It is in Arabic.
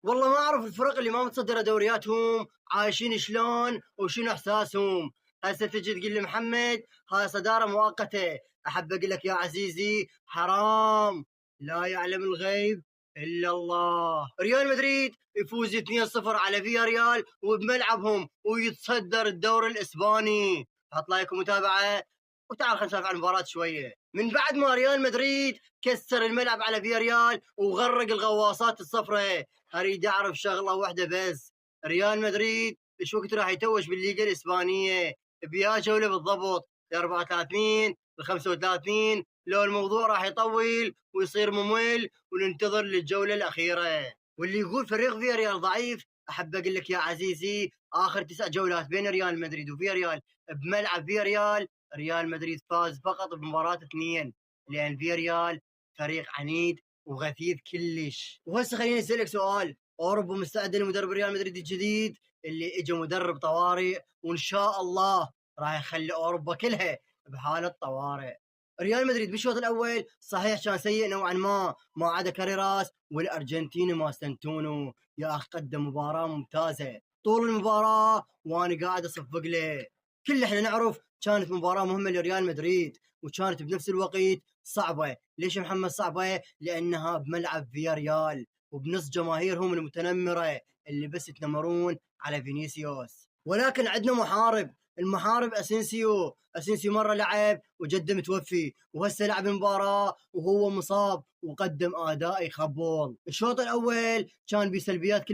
والله ما أعرف الفرق اللي ما متصدرة دورياتهم عايشين شلون وشنو إحساسهم. هسه تجي تقول لي محمد هاي صدارة مؤقتة، أحب أقول لك يا عزيزي حرام، لا يعلم الغيب إلا الله. ريال مدريد يفوز 2-0 على فيا ريال وبملعبهم ويتصدر الدوري الإسباني. حط لايك ومتابعة وتعال خلينا نسولف عن المباراة شوية. من بعد ما ريال مدريد كسر الملعب على فيا ريال وغرق الغواصات الصفراء، اريد اعرف شغله واحده بس، ريال مدريد ايش وقت راح يتوج بالليغا الاسبانيه؟ بيا جوله بالضبط؟ ل 34 ل 35 لو الموضوع راح يطول ويصير ممل وننتظر للجوله الاخيره؟ واللي يقول فريق فيا ريال ضعيف، احب اقول لك يا عزيزي اخر 9 جولات بين ريال مدريد وفيا ريال بملعب فيا ريال، ريال مدريد فاز فقط بمباراه 2، لان فيا ريال فريق عنيد وغثيث كلش. وهسه خليني اسالك سؤال، اوروبا مستعده لمدرب ريال مدريد الجديد اللي اجى مدرب طوارئ وان شاء الله راح يخلي اوروبا كلها بحاله طوارئ؟ ريال مدريد بالشوط الاول صحيح كان سيء نوعا ما عدا كاريراس والارجنتيني ماستنتونو، يا اخي قدم مباراه ممتازه طول المباراه وانا قاعد اصفق له. كل احنا نعرف كانت مباراه مهمه لريال مدريد وكانت بنفس الوقت صعبه. ليش محمد صعبه؟ لانها بملعب فيا ريال وبنص جماهيرهم المتنمره اللي بس يتنمرون على فينيسيوس. ولكن عندنا محارب، المحارب اسينسيو مره لعب وجده متوفي، وهسه لعب مباراه وهو مصاب وقدم اداء يخبل. الشوط الاول كان بسلبيات